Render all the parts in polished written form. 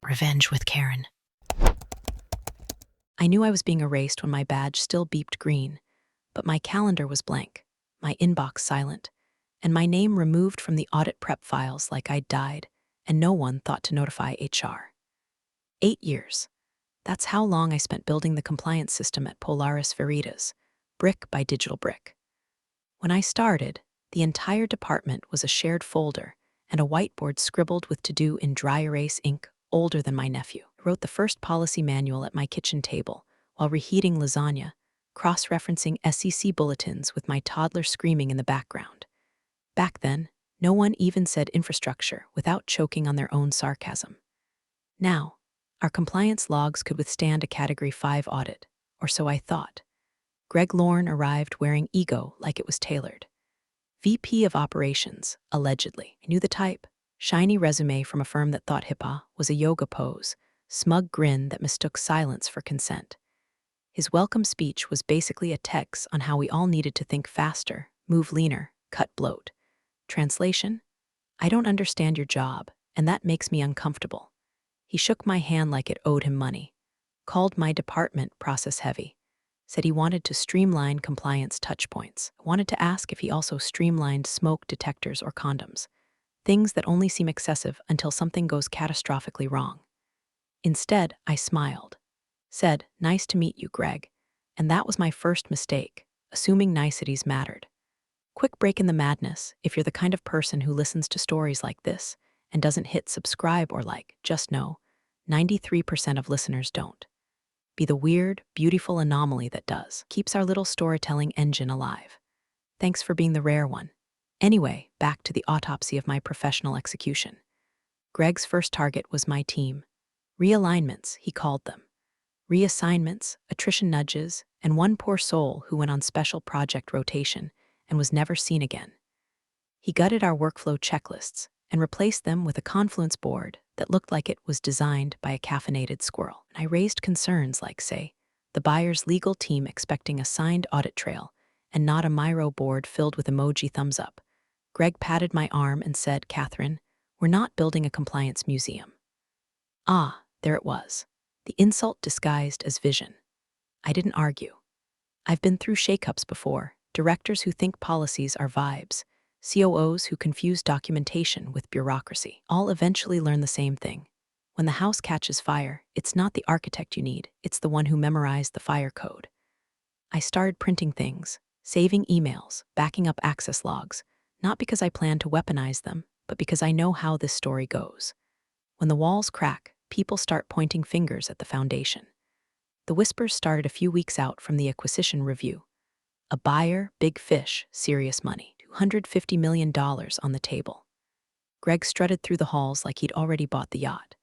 Revenge with Karen. I knew I was being erased when my badge still beeped green, but my calendar was blank, my inbox silent, and my name removed from the audit prep files like I'd died, and no one thought to notify HR. 8 years. That's how long I spent building the compliance system at Polaris Veritas, brick by digital brick. When I started, the entire department was a shared folder and a whiteboard scribbled with to-do in dry erase ink older than my nephew. I wrote the first policy manual at my kitchen table while reheating lasagna, cross-referencing SEC bulletins with my toddler screaming in the background. Back then, no one even said infrastructure without choking on their own sarcasm. Now, our compliance logs could withstand a Category 5 audit, or so I thought. Greg Lorne arrived wearing ego like it was tailored. VP of Operations, allegedly. I knew the type. Shiny resume from a firm that thought HIPAA was a yoga pose, smug grin that mistook silence for consent. His welcome speech was basically a text on how we all needed to think faster, move leaner, cut bloat. Translation? I don't understand your job, and that makes me uncomfortable. He shook my hand like it owed him money, called my department process heavy, said he wanted to streamline compliance touchpoints. I wanted to ask if he also streamlined smoke detectors or condoms, things that only seem excessive until something goes catastrophically wrong. Instead, I smiled, said, "Nice to meet you, Greg," and that was my first mistake, assuming niceties mattered. Quick break in the madness: if you're the kind of person who listens to stories like this and doesn't hit subscribe or like, just know, 93% of listeners don't. Be the weird, beautiful anomaly that does. Keeps our little storytelling engine alive. Thanks for being the rare one. Anyway, back to the autopsy of my professional execution. Greg's first target was my team. Realignments, he called them. Reassignments, attrition nudges, and one poor soul who went on special project rotation and was never seen again. He gutted our workflow checklists and replaced them with a Confluence board that looked like it was designed by a caffeinated squirrel. I raised concerns like, say, the buyer's legal team expecting a signed audit trail and not a Miro board filled with emoji thumbs up. Greg patted my arm and said, "Catherine, we're not building a compliance museum." Ah, there it was. The insult disguised as vision. I didn't argue. I've been through shakeups before, directors who think policies are vibes, COOs who confuse documentation with bureaucracy. All eventually learn the same thing. When the house catches fire, it's not the architect you need, it's the one who memorized the fire code. I started printing things, saving emails, backing up access logs, not because I plan to weaponize them, but because I know how this story goes. When the walls crack, people start pointing fingers at the foundation. The whispers started a few weeks out from the acquisition review. A buyer, big fish, serious money, $250 million on the table. Greg strutted through the halls like he'd already bought the yacht.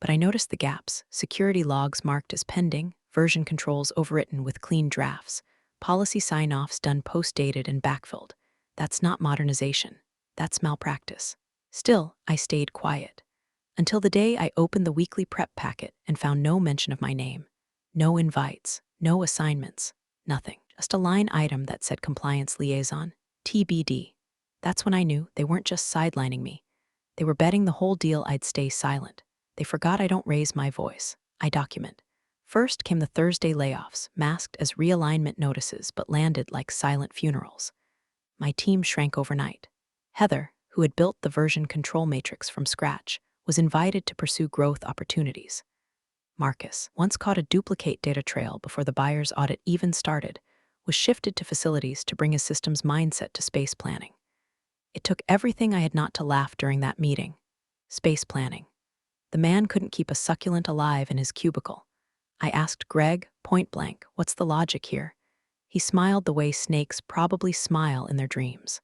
But I noticed the gaps: security logs marked as pending, version controls overwritten with clean drafts, policy sign-offs done post-dated and backfilled. That's not modernization. That's malpractice. Still, I stayed quiet. Until the day I opened the weekly prep packet and found no mention of my name. No invites, no assignments, nothing. Just a line item that said compliance liaison, TBD. That's when I knew they weren't just sidelining me. They were betting the whole deal I'd stay silent. They forgot I don't raise my voice. I document. First came the Thursday layoffs, masked as realignment notices but landed like silent funerals. My team shrank overnight. Heather, who had built the version control matrix from scratch, was invited to pursue growth opportunities. Marcus, once caught a duplicate data trail before the buyer's audit even started, was shifted to facilities to bring his system's mindset to space planning. It took everything I had not to laugh during that meeting. Space planning. The man couldn't keep a succulent alive in his cubicle. I asked Greg, point blank, "What's the logic here?" He smiled the way snakes probably smile in their dreams.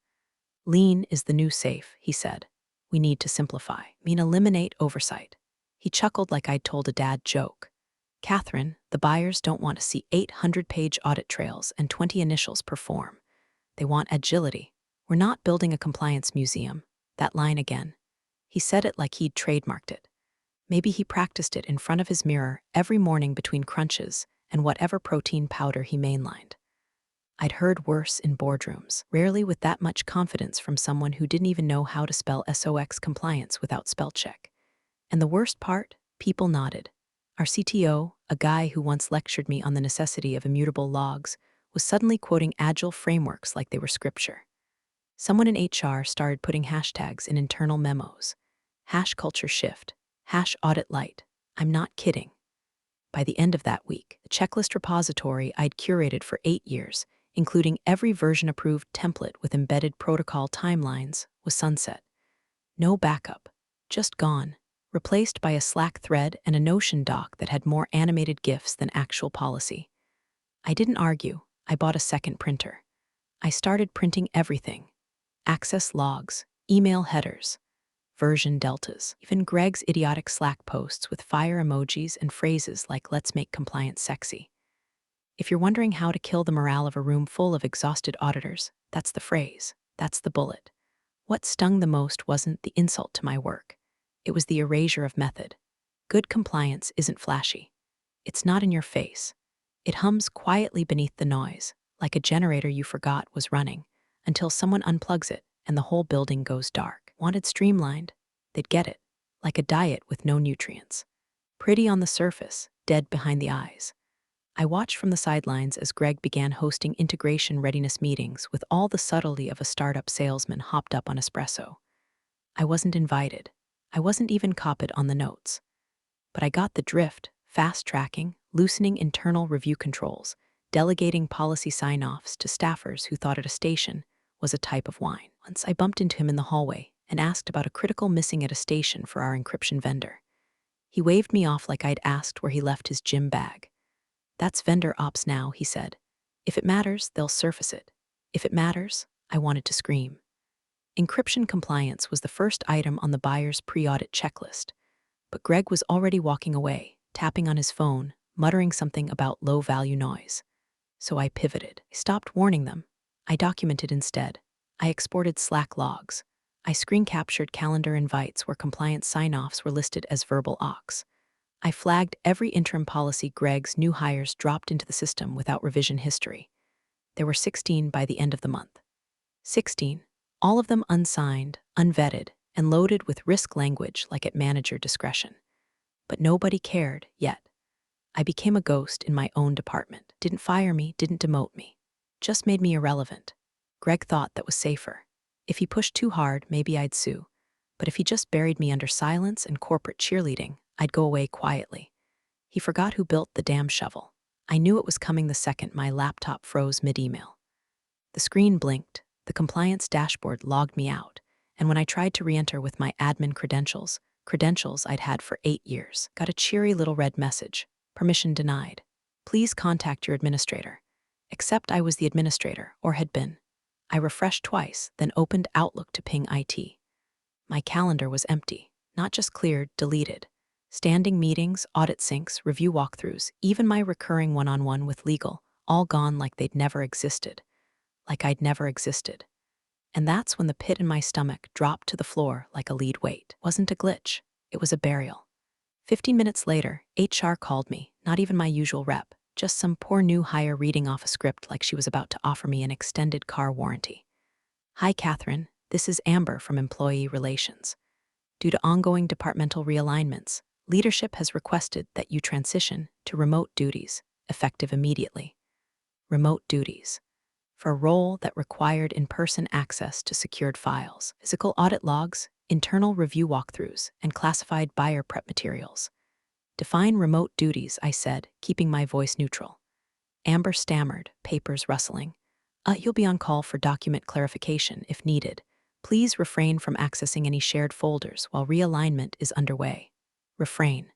"Lean is the new safe," he said. "We need to simplify, eliminate oversight." He chuckled like I'd told a dad joke. "Catherine, the buyers don't want to see 800-page audit trails and 20 initials per form. They want agility. We're not building a compliance museum." That line again. He said it like he'd trademarked it. Maybe he practiced it in front of his mirror every morning between crunches and whatever protein powder he mainlined. I'd heard worse in boardrooms, rarely with that much confidence from someone who didn't even know how to spell SOX compliance without spell check. And the worst part, People nodded. Our CTO, a guy who once lectured me on the necessity of immutable logs, was suddenly quoting agile frameworks like they were scripture. Someone in HR started putting hashtags in internal memos. Hash culture shift. Hash audit light. I'm not kidding. By the end of that week, the checklist repository I'd curated for 8 years, including every version-approved template with embedded protocol timelines, was sunset. No backup. Just gone. Replaced by a Slack thread and a Notion doc that had more animated GIFs than actual policy. I didn't argue. I bought a second printer. I started printing everything. Access logs, email headers, version deltas, even Greg's idiotic Slack posts with fire emojis and phrases like "let's make compliance sexy." If you're wondering how to kill the morale of a room full of exhausted auditors, that's the phrase, that's the bullet. What stung the most wasn't the insult to my work. It was the erasure of method. Good compliance isn't flashy. It's not in your face. It hums quietly beneath the noise, like a generator you forgot was running, until someone unplugs it and the whole building goes dark. Wanted streamlined? They'd get it, like a diet with no nutrients. Pretty on the surface, dead behind the eyes. I watched from the sidelines as Greg began hosting integration readiness meetings with all the subtlety of a startup salesman hopped up on espresso. I wasn't invited. I wasn't even copied on the notes. But I got the drift, fast-tracking, loosening internal review controls, delegating policy sign-offs to staffers who thought at a station was a type of wine. Once I bumped into him in the hallway and asked about a critical missing at a station for our encryption vendor. He waved me off like I'd asked where he left his gym bag. "That's vendor ops now," he said. "If it matters, they'll surface it. If it matters," I wanted to scream. Encryption compliance was the first item on the buyer's pre-audit checklist, but Greg was already walking away, tapping on his phone, muttering something about low-value noise. So I pivoted. I stopped warning them. I documented instead. I exported Slack logs. I screen-captured calendar invites where compliance sign-offs were listed as verbal aux. I flagged every interim policy Greg's new hires dropped into the system without revision history. There were 16 by the end of the month. 16, all of them unsigned, unvetted, and loaded with risk language like at manager discretion. But nobody cared, yet. I became a ghost in my own department. Didn't fire me, didn't demote me. Just made me irrelevant. Greg thought that was safer. If he pushed too hard, maybe I'd sue. But if he just buried me under silence and corporate cheerleading, I'd go away quietly. He forgot who built the damn shovel. I knew it was coming the second my laptop froze mid-email. The screen blinked, the compliance dashboard logged me out, and when I tried to re-enter with my admin credentials I'd had for 8 years, got a cheery little red message. Permission denied. Please contact your administrator. Except I was the administrator, or had been. I refreshed twice, then opened Outlook to ping IT. My calendar was empty, not just cleared, deleted. Standing meetings, audit syncs, review walkthroughs, even my recurring one-on-one with legal, all gone like they'd never existed. Like I'd never existed. And that's when the pit in my stomach dropped to the floor like a lead weight. Wasn't a glitch. It was a burial. 15 minutes later, HR called me, not even my usual rep, just some poor new hire reading off a script like she was about to offer me an extended car warranty. "Hi, Catherine. This is Amber from Employee Relations. Due to ongoing departmental realignments, leadership has requested that you transition to remote duties, effective immediately." Remote duties. For a role that required in-person access to secured files, physical audit logs, internal review walkthroughs, and classified buyer prep materials. "Define remote duties," I said, keeping my voice neutral. Amber stammered, papers rustling. You'll be on call for document clarification if needed. Please refrain from accessing any shared folders while realignment is underway." Refrain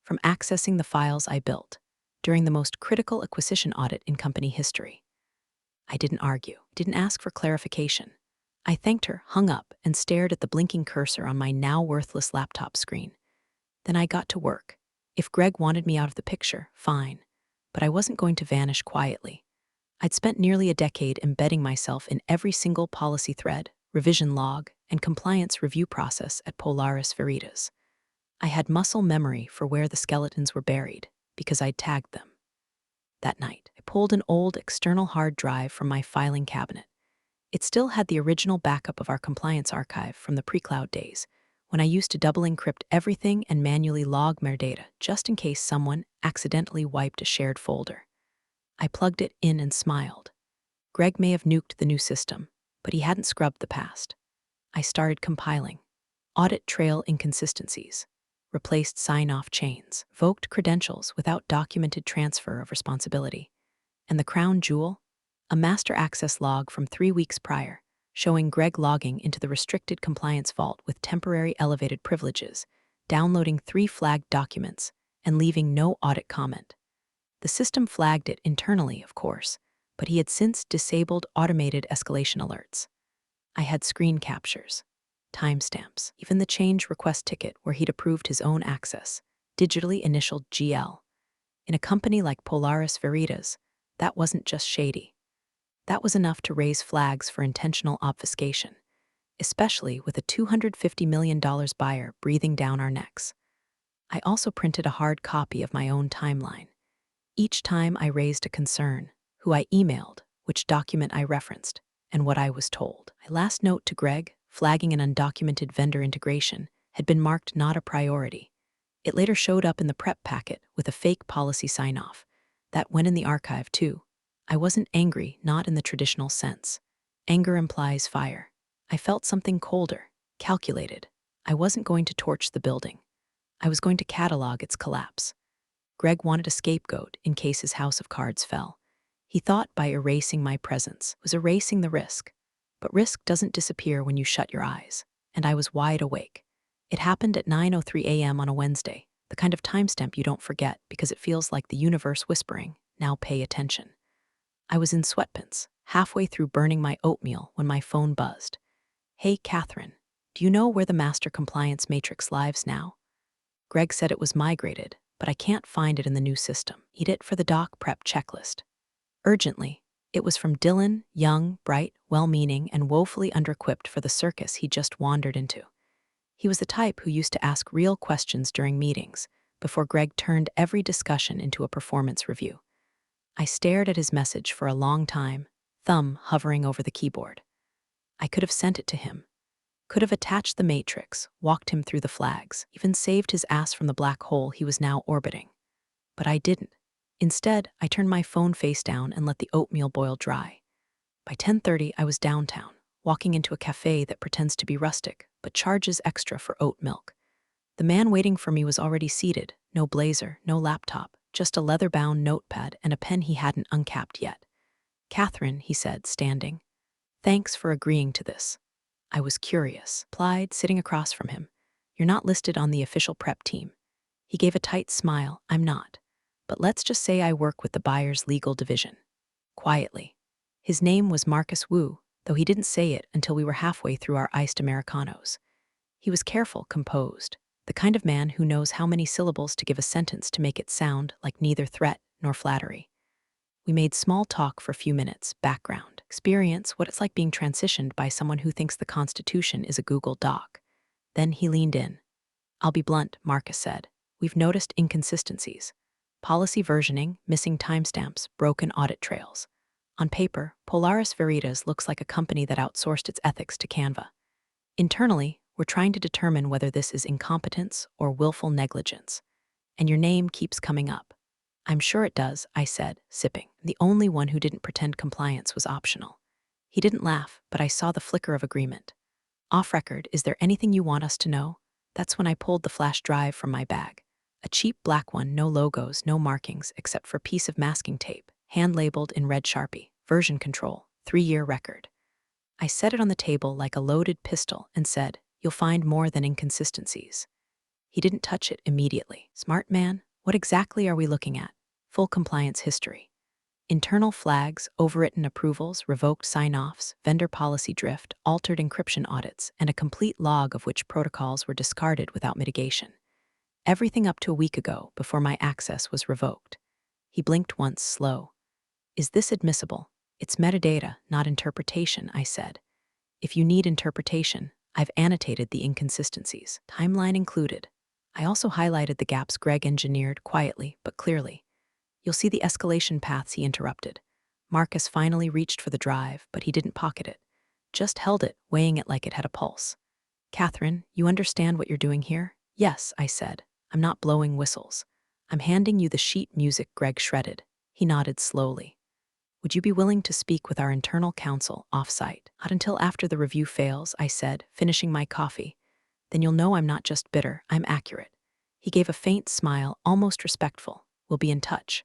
from accessing the files I built during the most critical acquisition audit in company history. I didn't argue, didn't ask for clarification. I thanked her, hung up, and stared at the blinking cursor on my now worthless laptop screen. Then I got to work. If Greg wanted me out of the picture, fine. But I wasn't going to vanish quietly. I'd spent nearly a decade embedding myself in every single policy thread, revision log, and compliance review process at Polaris Veritas. I had muscle memory for where the skeletons were buried, because I'd tagged them. That night, I pulled an old external hard drive from my filing cabinet. It still had the original backup of our compliance archive from the pre-cloud days, when I used to double encrypt everything and manually log metadata just in case someone accidentally wiped a shared folder. I plugged it in and smiled. Greg may have nuked the new system, but he hadn't scrubbed the past. I started compiling. Audit trail inconsistencies, replaced sign-off chains, revoked credentials without documented transfer of responsibility. And the crown jewel? A master access log from 3 weeks prior, showing Greg logging into the restricted compliance vault with temporary elevated privileges, downloading 3 flagged documents, and leaving no audit comment. The system flagged it internally, of course, but he had since disabled automated escalation alerts. I had screen captures, timestamps, even the change request ticket where he'd approved his own access, digitally initialed GL. In a company like Polaris Veritas, that wasn't just shady. That was enough to raise flags for intentional obfuscation, especially with a $250 million buyer breathing down our necks. I also printed a hard copy of my own timeline. Each time I raised a concern, who I emailed, which document I referenced, and what I was told. My last note to Greg, flagging an undocumented vendor integration, had been marked not a priority. It later showed up in the prep packet with a fake policy sign-off. That went in the archive, too. I wasn't angry, not in the traditional sense. Anger implies fire. I felt something colder, calculated. I wasn't going to torch the building. I was going to catalog its collapse. Greg wanted a scapegoat in case his house of cards fell. He thought by erasing my presence was erasing the risk. But risk doesn't disappear when you shut your eyes. And I was wide awake. It happened at 9:03 a.m. on a Wednesday, the kind of timestamp you don't forget because it feels like the universe whispering, now pay attention. I was in sweatpants, halfway through burning my oatmeal when my phone buzzed. Hey, Catherine, do you know where the master compliance matrix lives now? Greg said it was migrated, but I can't find it in the new system. Need it for the doc prep checklist. Urgently, it was from Dylan, young, bright, well-meaning, and woefully under-equipped for the circus he just wandered into. He was the type who used to ask real questions during meetings, before Greg turned every discussion into a performance review. I stared at his message for a long time, thumb hovering over the keyboard. I could have sent it to him, could have attached the matrix, walked him through the flags, even saved his ass from the black hole he was now orbiting. But I didn't. Instead, I turned my phone face down and let the oatmeal boil dry. By 10:30, I was downtown, walking into a cafe that pretends to be rustic, but charges extra for oat milk. The man waiting for me was already seated, no blazer, no laptop, just a leather-bound notepad and a pen he hadn't uncapped yet. Catherine, he said, standing. Thanks for agreeing to this. I was curious, replied, sitting across from him. You're not listed on the official prep team. He gave a tight smile. I'm not. But let's just say I work with the buyer's legal division. Quietly. His name was Marcus Wu, though he didn't say it until we were halfway through our iced Americanos. He was careful, composed, the kind of man who knows how many syllables to give a sentence to make it sound like neither threat nor flattery. We made small talk for a few minutes, background, experience, what it's like being transitioned by someone who thinks the Constitution is a Google Doc. Then he leaned in. I'll be blunt, Marcus said. We've noticed inconsistencies. Policy versioning, missing timestamps, broken audit trails. On paper, Polaris Veritas looks like a company that outsourced its ethics to Canva. Internally, we're trying to determine whether this is incompetence or willful negligence. And your name keeps coming up. I'm sure it does, I said, sipping. The only one who didn't pretend compliance was optional. He didn't laugh, but I saw the flicker of agreement. Off record, is there anything you want us to know? That's when I pulled the flash drive from my bag. A cheap black one, no logos, no markings, except for a piece of masking tape, hand-labeled in red Sharpie, version control, 3-year record. I set it on the table like a loaded pistol and said, you'll find more than inconsistencies. He didn't touch it immediately. Smart man, what exactly are we looking at? Full compliance history. Internal flags, overwritten approvals, revoked sign-offs, vendor policy drift, altered encryption audits, and a complete log of which protocols were discarded without mitigation. Everything up to a week ago, before my access was revoked. He blinked once, slow. Is this admissible? It's metadata, not interpretation, I said. If you need interpretation, I've annotated the inconsistencies, timeline included. I also highlighted the gaps Greg engineered quietly but clearly. You'll see the escalation paths he interrupted. Marcus finally reached for the drive, but he didn't pocket it. Just held it, weighing it like it had a pulse. Catherine, you understand what you're doing here? Yes, I said. I'm not blowing whistles. I'm handing you the sheet music Greg shredded. He nodded slowly. Would you be willing to speak with our internal counsel off-site? Not until after the review fails, I said, finishing my coffee. Then you'll know I'm not just bitter, I'm accurate. He gave a faint smile, almost respectful. We'll be in touch.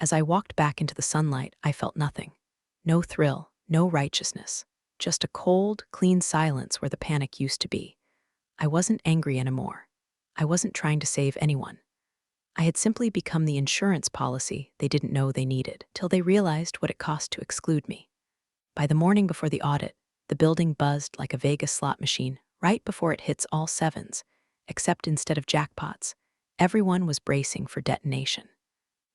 As I walked back into the sunlight, I felt nothing. No thrill, no righteousness. Just a cold, clean silence where the panic used to be. I wasn't angry anymore. I wasn't trying to save anyone. I had simply become the insurance policy they didn't know they needed, till they realized what it cost to exclude me. By the morning before the audit, the building buzzed like a Vegas slot machine right before it hits all sevens, except instead of jackpots, everyone was bracing for detonation.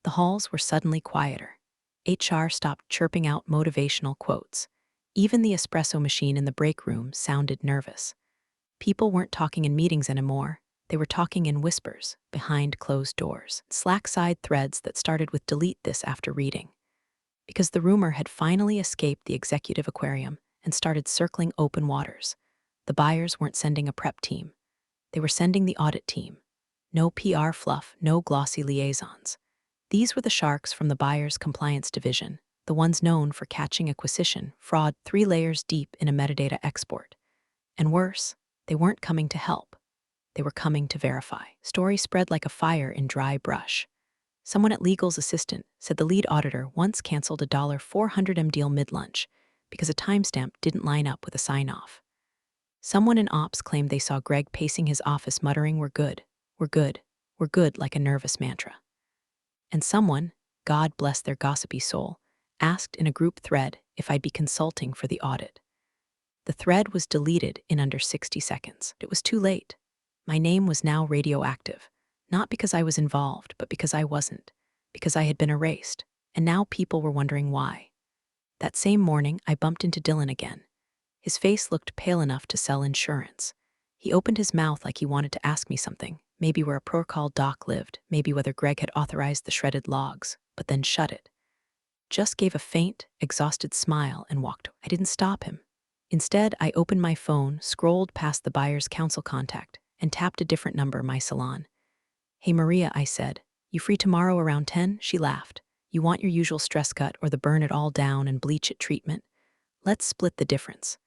The halls were suddenly quieter. HR stopped chirping out motivational quotes. Even the espresso machine in the break room sounded nervous. People weren't talking in meetings anymore. They were talking in whispers, behind closed doors, Slack-side threads that started with "delete this after reading." Because the rumor had finally escaped the executive aquarium and started circling open waters. The buyers weren't sending a prep team. They were sending the audit team. No PR fluff, no glossy liaisons. These were the sharks from the buyer's compliance division, the ones known for catching acquisition fraud 3 layers deep in a metadata export. And worse, they weren't coming to help. They were coming to verify. Story spread like a fire in dry brush. Someone at legal's assistant said the lead auditor once canceled a $400M deal mid-lunch because a timestamp didn't line up with a sign-off. Someone in ops claimed they saw Greg pacing his office muttering, "We're good, we're good, we're good," like a nervous mantra. And someone, God bless their gossipy soul, asked in a group thread if I'd be consulting for the audit. The thread was deleted in under 60 seconds. It was too late. My name was now radioactive, not because I was involved, but because I wasn't, because I had been erased, and now people were wondering why. That same morning, I bumped into Dylan again. His face looked pale enough to sell insurance. He opened his mouth like he wanted to ask me something, maybe where a protocol doc lived, maybe whether Greg had authorized the shredded logs, but then shut it. Just gave a faint, exhausted smile and walked. I didn't stop him. Instead, I opened my phone, scrolled past the buyer's counsel contact, and tapped a different number, my salon. "Hey Maria," I said. "You free tomorrow around 10? She laughed. "You want your usual stress cut or the burn it all down and bleach it treatment? Let's split the difference.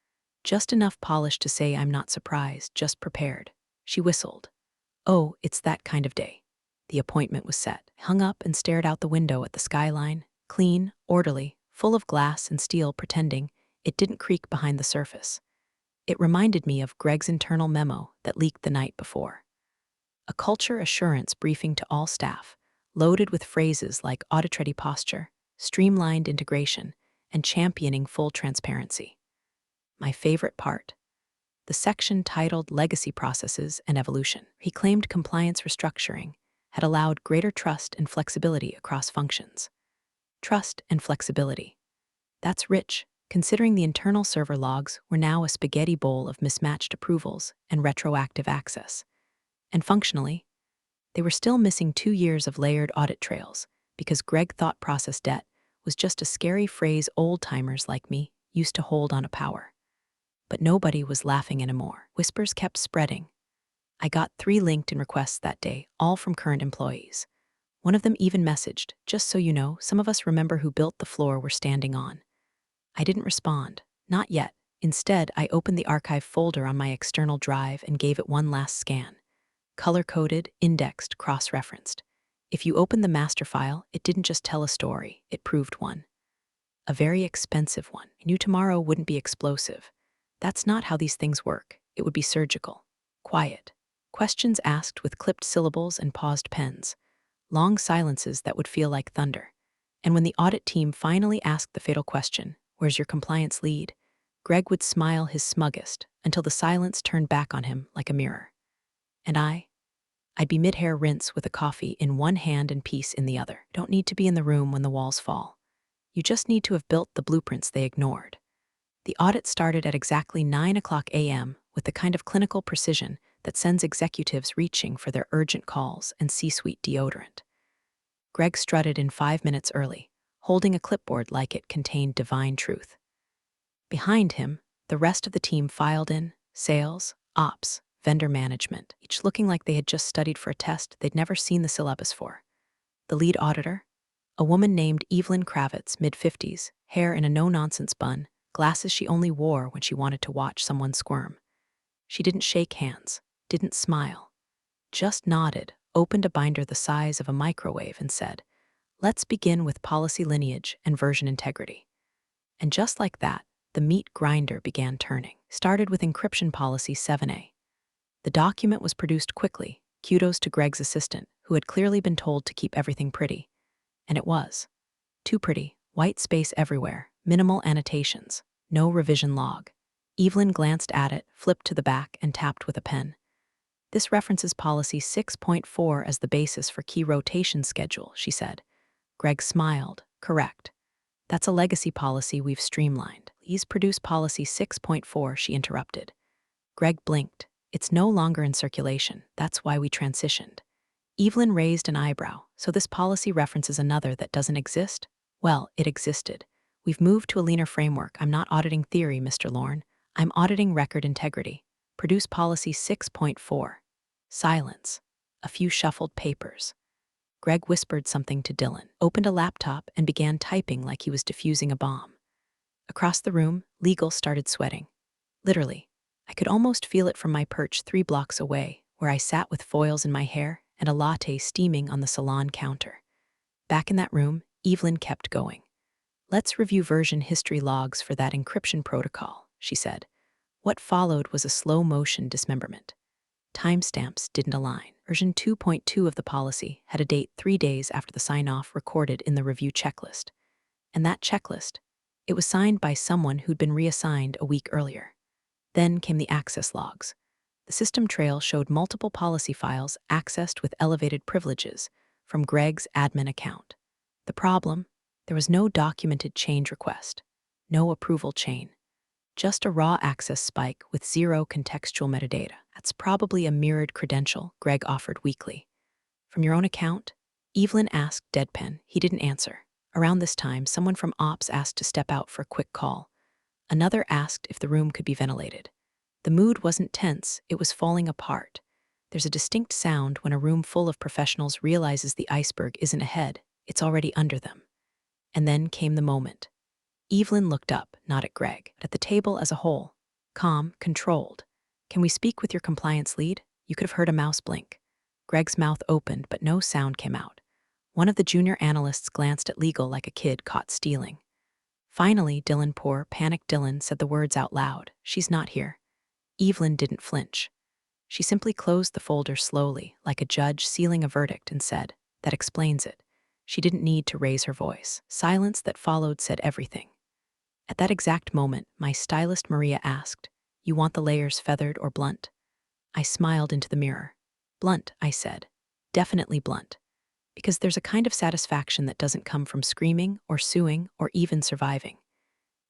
Just enough polish to say I'm not surprised, just prepared." She whistled. "Oh, it's that kind of day." The appointment was set. I hung up and stared out the window at the skyline, clean, orderly, full of glass and steel, pretending it didn't creak behind the surface. It reminded me of Greg's internal memo that leaked the night before. A culture assurance briefing to all staff, loaded with phrases like audit-ready posture, streamlined integration, and championing full transparency. My favorite part, the section titled Legacy Processes and Evolution. He claimed compliance restructuring had allowed greater trust and flexibility across functions. Trust and flexibility. That's rich, considering the internal server logs were now a spaghetti bowl of mismatched approvals and retroactive access. And functionally, they were still missing 2 years of layered audit trails because Greg thought process debt was just a scary phrase old-timers like me used to hold on to power. But nobody was laughing anymore. Whispers kept spreading. I got 3 LinkedIn requests that day, all from current employees. One of them even messaged, "Just so you know, some of us remember who built the floor we're standing on." I didn't respond. Not yet. Instead, I opened the archive folder on my external drive and gave it one last scan. Color-coded, indexed, cross-referenced. If you opened the master file, it didn't just tell a story, it proved one. A very expensive one. I knew tomorrow wouldn't be explosive. That's not how these things work. It would be surgical. Quiet. Questions asked with clipped syllables and paused pens. Long silences that would feel like thunder. And when the audit team finally asked the fatal question, "Where's your compliance lead?" Greg would smile his smuggest until the silence turned back on him like a mirror. And I'd be mid-hair rinse with a coffee in one hand and peace in the other. Don't need to be in the room when the walls fall. You just need to have built the blueprints they ignored. The audit started at exactly 9 a.m. with the kind of clinical precision that sends executives reaching for their urgent calls and C-suite deodorant. Greg strutted in 5 minutes early, holding a clipboard like it contained divine truth. Behind him, the rest of the team filed in: sales, ops, vendor management, each looking like they had just studied for a test they'd never seen the syllabus for. The lead auditor? A woman named Evelyn Kravitz, mid-50s, hair in a no-nonsense bun, glasses she only wore when she wanted to watch someone squirm. She didn't shake hands, didn't smile, just nodded, opened a binder the size of a microwave and said, "Let's begin with policy lineage and version integrity." And just like that, the meat grinder began turning. Started with encryption policy 7A. The document was produced quickly, kudos to Greg's assistant, who had clearly been told to keep everything pretty. And it was. Too pretty, white space everywhere, minimal annotations, no revision log. Evelyn glanced at it, flipped to the back, and tapped with a pen. "This references policy 6.4 as the basis for key rotation schedule," she said. Greg smiled. "Correct. That's a legacy policy we've streamlined." "Please produce policy 6.4, she interrupted. Greg blinked. "It's no longer in circulation. That's why we transitioned." Evelyn raised an eyebrow. "So this policy references another that doesn't exist?" "Well, it existed. We've moved to a leaner framework. I'm not auditing theory, Mr. Lorne. I'm auditing record integrity. Produce policy 6.4. Silence. A few shuffled papers. Greg whispered something to Dylan, opened a laptop, and began typing like he was defusing a bomb. Across the room, legal started sweating. Literally. I could almost feel it from my perch 3 blocks away, where I sat with foils in my hair and a latte steaming on the salon counter. Back in that room, Evelyn kept going. "Let's review version history logs for that encryption protocol," she said. What followed was a slow-motion dismemberment. Timestamps didn't align. Version 2.2 of the policy had a date 3 days after the sign-off recorded in the review checklist. And that checklist, it was signed by someone who'd been reassigned a week earlier. Then came the access logs. The system trail showed multiple policy files accessed with elevated privileges from Greg's admin account. The problem? There was no documented change request, no approval chain. Just a raw access spike with 0 contextual metadata. "That's probably a mirrored credential," Greg offered weakly. "From your own account?" Evelyn asked deadpan. He didn't answer. Around this time, someone from Ops asked to step out for a quick call. Another asked if the room could be ventilated. The mood wasn't tense, it was falling apart. There's a distinct sound when a room full of professionals realizes the iceberg isn't ahead, it's already under them. And then came the moment. Evelyn looked up, not at Greg, but at the table as a whole. Calm, controlled. "Can we speak with your compliance lead?" You could have heard a mouse blink. Greg's mouth opened, but no sound came out. One of the junior analysts glanced at legal like a kid caught stealing. Finally, Dylan, poor, panicked Dylan, said the words out loud. "She's not here." Evelyn didn't flinch. She simply closed the folder slowly, like a judge sealing a verdict, and said, "That explains it." She didn't need to raise her voice. Silence that followed said everything. At that exact moment, my stylist Maria asked, "You want the layers feathered or blunt?" I smiled into the mirror. "Blunt," I said. "Definitely blunt. Because there's a kind of satisfaction that doesn't come from screaming or suing or even surviving.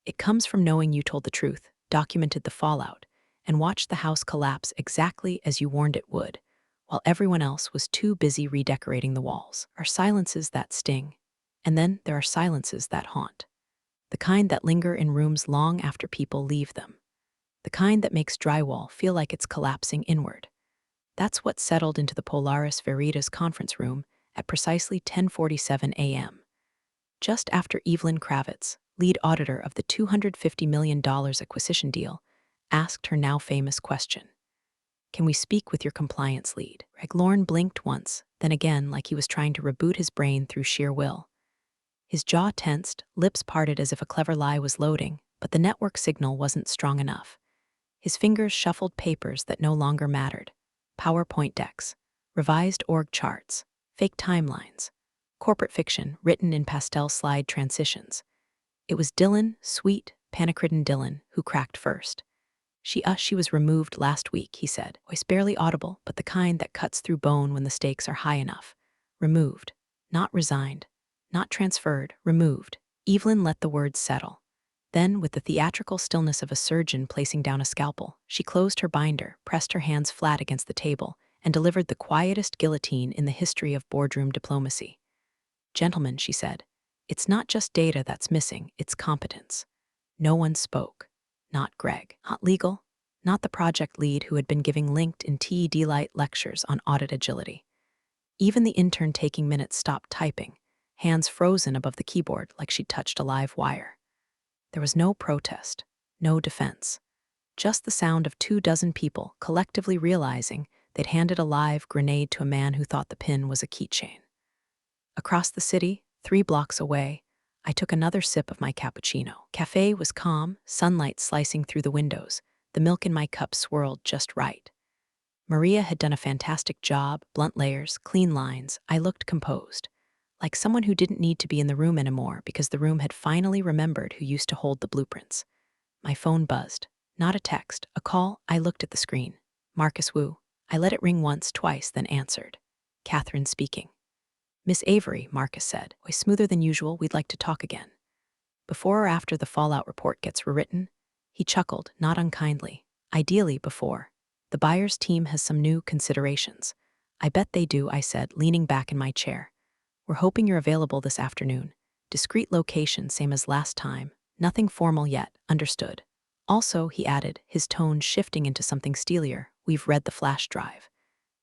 It comes from knowing you told the truth, documented the fallout, and watched the house collapse exactly as you warned it would, while everyone else was too busy redecorating the walls. There are silences that sting, and then there are silences that haunt. The kind that linger in rooms long after people leave them. The kind that makes drywall feel like it's collapsing inward. That's what settled into the Polaris Veritas conference room at precisely 10:47 a.m. Just after Evelyn Kravitz, lead auditor of the $250 million acquisition deal, asked her now famous question. "Can we speak with your compliance lead?" Greg Lorne blinked once, then again like he was trying to reboot his brain through sheer will. His jaw tensed, lips parted as if a clever lie was loading, but the network signal wasn't strong enough. His fingers shuffled papers that no longer mattered. PowerPoint decks, revised org charts, fake timelines, corporate fiction written in pastel slide transitions. It was Dylan, sweet, panic-ridden Dylan, who cracked first. She was removed last week," he said, voice barely audible, but the kind that cuts through bone when the stakes are high enough. Removed. Not resigned. Not transferred. Removed. Evelyn let the words settle. Then, with the theatrical stillness of a surgeon placing down a scalpel, she closed her binder, pressed her hands flat against the table, and delivered the quietest guillotine in the history of boardroom diplomacy. "Gentlemen," she said, "it's not just data that's missing, it's competence." No one spoke. Not Greg. Not legal. not the project lead who had been giving linked in TED Light lectures on audit agility. Even the intern taking minutes stopped typing, hands frozen above the keyboard like she'd touched a live wire. There was no protest, no defense, just the sound of 24 people collectively realizing they'd handed a live grenade to a man who thought the pin was a keychain. Across the city, 3 blocks away, I took another sip of my cappuccino. Cafe was calm, sunlight slicing through the windows, the milk in my cup swirled just right. Maria had done a fantastic job, blunt layers, clean lines. I looked composed, like someone who didn't need to be in the room anymore because the room had finally remembered who used to hold the blueprints. My phone buzzed. Not a text, a call. I looked at the screen. Marcus Wu. I let it ring once, twice, then answered. Catherine speaking. Miss Avery, Marcus said. Way smoother than usual, we'd like to talk again. Before or after the fallout report gets rewritten? He chuckled, not unkindly. Ideally before. The buyer's team has some new considerations. I bet they do, I said, leaning back in my chair. We're hoping you're available this afternoon. Discreet location, same as last time. Nothing formal yet, understood. Also, he added, his tone shifting into something steelier, we've read the flash drive.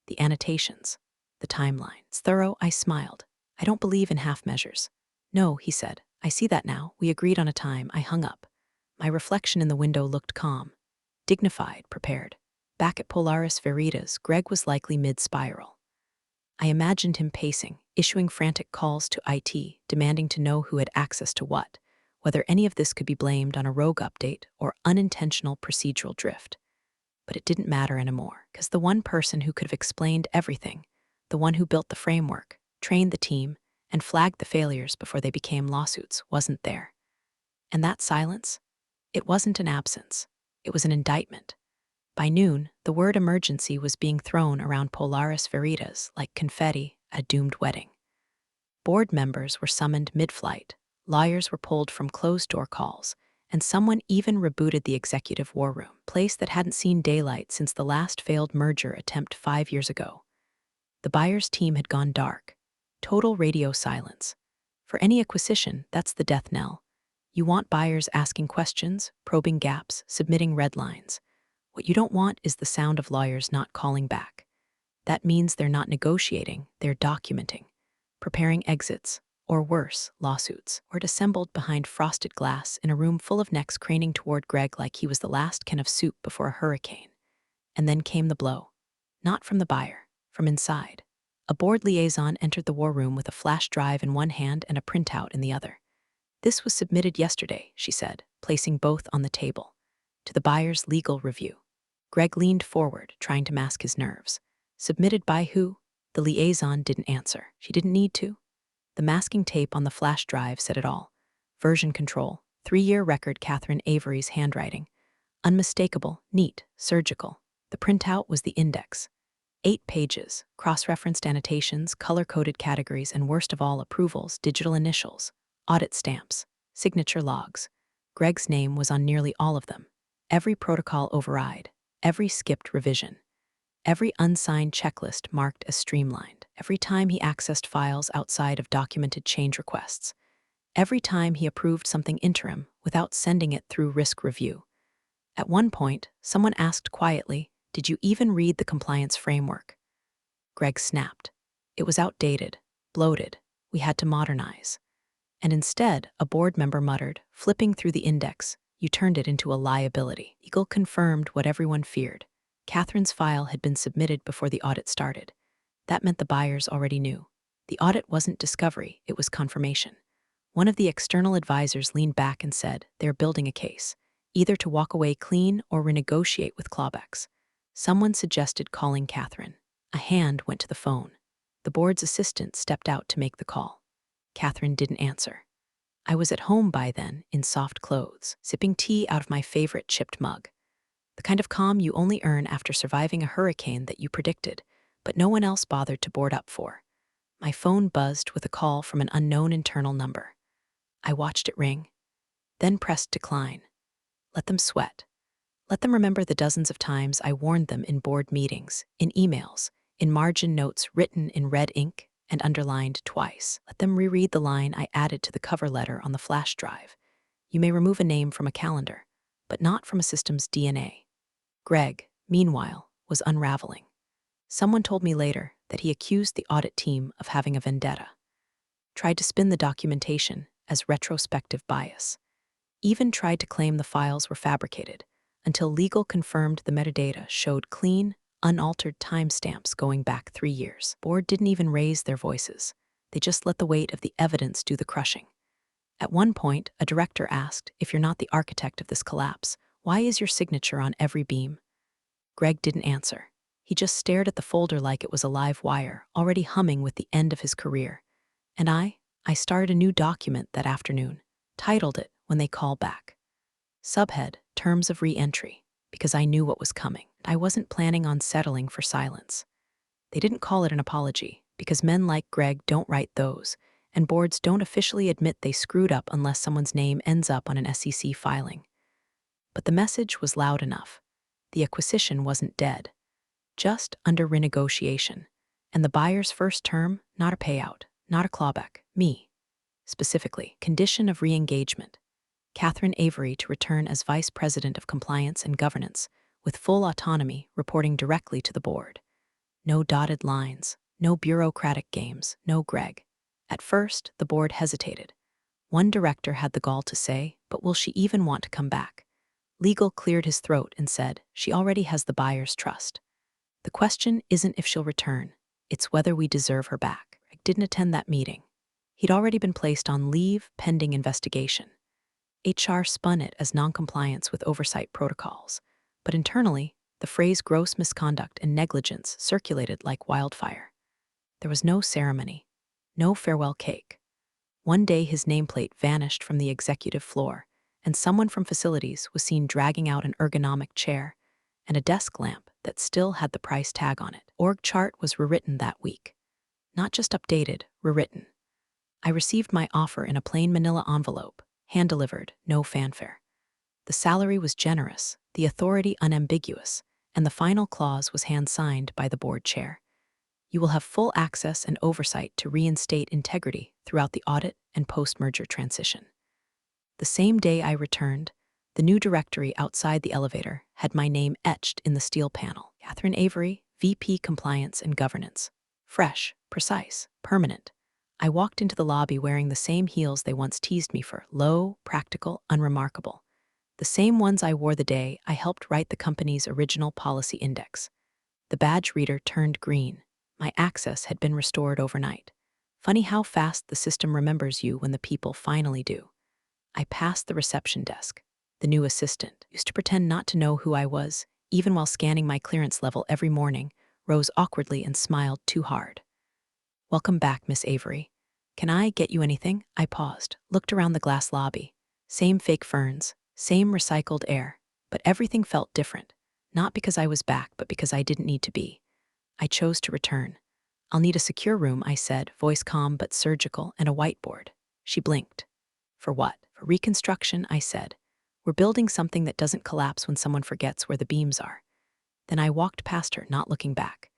The annotations. The timeline. It's thorough, I smiled. I don't believe in half measures. No, he said. I see that now. We agreed on a time. I hung up. My reflection in the window looked calm. Dignified, prepared. Back at Polaris Veritas, Greg was likely mid-spiral. I imagined him pacing, issuing frantic calls to IT, demanding to know who had access to what, whether any of this could be blamed on a rogue update or unintentional procedural drift. But it didn't matter anymore, because the one person who could have explained everything, the one who built the framework, trained the team, and flagged the failures before they became lawsuits, wasn't there. And that silence? It wasn't an absence. It was an indictment. By noon, the word emergency was being thrown around Polaris Veritas like confetti at a doomed wedding. Board members were summoned mid-flight, lawyers were pulled from closed-door calls, and someone even rebooted the executive war room, place that hadn't seen daylight since the last failed merger attempt 5 years ago. The buyer's team had gone dark. Total radio silence. For any acquisition, that's the death knell. You want buyers asking questions, probing gaps, submitting red lines. What you don't want is the sound of lawyers not calling back. That means they're not negotiating, they're documenting, preparing exits, or worse, lawsuits, or assembled behind frosted glass in a room full of necks craning toward Greg like he was the last can of soup before a hurricane. And then came the blow. Not from the buyer, from inside. A board liaison entered the war room with a flash drive in one hand and a printout in the other. This was submitted yesterday, she said, placing both on the table. To the buyer's legal review. Greg leaned forward, trying to mask his nerves. Submitted by who? The liaison didn't answer. She didn't need to. The masking tape on the flash drive said it all. Version control, 3-year record, Catherine Avery's handwriting. Unmistakable, neat, surgical. The printout was the index. 8 pages, cross-referenced annotations, color-coded categories, and worst of all, approvals, digital initials, audit stamps, signature logs. Greg's name was on nearly all of them. Every protocol override, every skipped revision, every unsigned checklist marked as streamlined, every time he accessed files outside of documented change requests, every time he approved something interim without sending it through risk review. At one point, someone asked quietly, "Did you even read the compliance framework?" Greg snapped. It was outdated, bloated. We had to modernize. And instead, a board member muttered, flipping through the index, "You turned it into a liability." Eagle confirmed what everyone feared. Catherine's file had been submitted before the audit started. That meant the buyers already knew. The audit wasn't discovery, it was confirmation. One of the external advisors leaned back and said, they're building a case, either to walk away clean or renegotiate with clawbacks. Someone suggested calling Catherine. A hand went to the phone. The board's assistant stepped out to make the call. Catherine didn't answer. I was at home by then, in soft clothes, sipping tea out of my favorite chipped mug. The kind of calm you only earn after surviving a hurricane that you predicted, but no one else bothered to board up for. My phone buzzed with a call from an unknown internal number. I watched it ring, then pressed decline. Let them sweat. Let them remember the dozens of times I warned them in board meetings, in emails, in margin notes written in red ink and underlined twice. Let them reread the line I added to the cover letter on the flash drive. You may remove a name from a calendar, but not from a system's DNA. Greg, meanwhile, was unraveling. Someone told me later that he accused the audit team of having a vendetta, tried to spin the documentation as retrospective bias, even tried to claim the files were fabricated, until legal confirmed the metadata showed clean, unaltered timestamps going back 3 years. Board didn't even raise their voices. They just let the weight of the evidence do the crushing. At one point, a director asked, "If you're not the architect of this collapse, why is your signature on every beam?" Greg didn't answer. He just stared at the folder like it was a live wire, already humming with the end of his career. And I started a new document that afternoon, titled it "When They Call Back." Subhead, Terms of Re-Entry, because I knew what was coming. I wasn't planning on settling for silence. They didn't call it an apology, because men like Greg don't write those, and boards don't officially admit they screwed up unless someone's name ends up on an SEC filing. But the message was loud enough. The acquisition wasn't dead, just under renegotiation, and the buyer's first term, not a payout, not a clawback, me. Specifically, condition of re-engagement. Catherine Avery to return as Vice President of Compliance and Governance, with full autonomy, reporting directly to the board. No dotted lines, no bureaucratic games, no Greg. At first, the board hesitated. One director had the gall to say, "But will she even want to come back?" Legal cleared his throat and said, "She already has the buyer's trust. The question isn't if she'll return, it's whether we deserve her back." Greg didn't attend that meeting. He'd already been placed on leave pending investigation. HR spun it as noncompliance with oversight protocols, but internally, the phrase gross misconduct and negligence circulated like wildfire. There was no ceremony, no farewell cake. One day his nameplate vanished from the executive floor, and someone from facilities was seen dragging out an ergonomic chair and a desk lamp that still had the price tag on it. Org chart was rewritten that week. Not just updated, rewritten. I received my offer in a plain manila envelope, hand-delivered, no fanfare. The salary was generous, the authority unambiguous, and the final clause was hand-signed by the board chair. You will have full access and oversight to reinstate integrity throughout the audit and post-merger transition. The same day I returned, the new directory outside the elevator had my name etched in the steel panel. Catherine Avery, VP Compliance and Governance. Fresh, precise, permanent. I walked into the lobby wearing the same heels they once teased me for, low, practical, unremarkable. The same ones I wore the day I helped write the company's original policy index. The badge reader turned green. My access had been restored overnight. Funny how fast the system remembers you when the people finally do. I passed the reception desk. The new assistant, used to pretend not to know who I was, even while scanning my clearance level every morning, rose awkwardly and smiled too hard. "Welcome back, Miss Avery. Can I get you anything?" I paused, looked around the glass lobby. Same fake ferns, same recycled air, but everything felt different. Not because I was back, but because I didn't need to be. I chose to return. "I'll need a secure room," I said, voice calm but surgical, and a whiteboard. She blinked. "For what?" "For reconstruction," I said. "We're building something that doesn't collapse when someone forgets where the beams are." Then I walked past her, not looking back.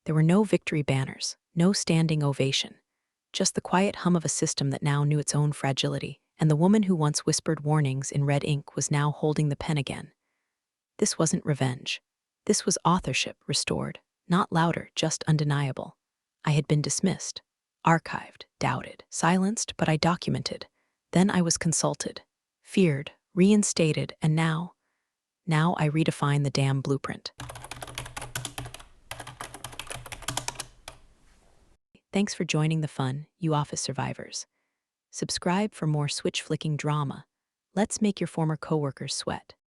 There were no victory banners, no standing ovation. Just the quiet hum of a system that now knew its own fragility, and the woman who once whispered warnings in red ink was now holding the pen again. This wasn't revenge. This was authorship restored, not louder, just undeniable. I had been dismissed, archived, doubted, silenced, but I documented. Then I was consulted, feared, reinstated, and now I redefine the damn blueprint. Thanks for joining the fun, you office survivors. Subscribe for more switch-flicking drama. Let's make your former coworkers sweat.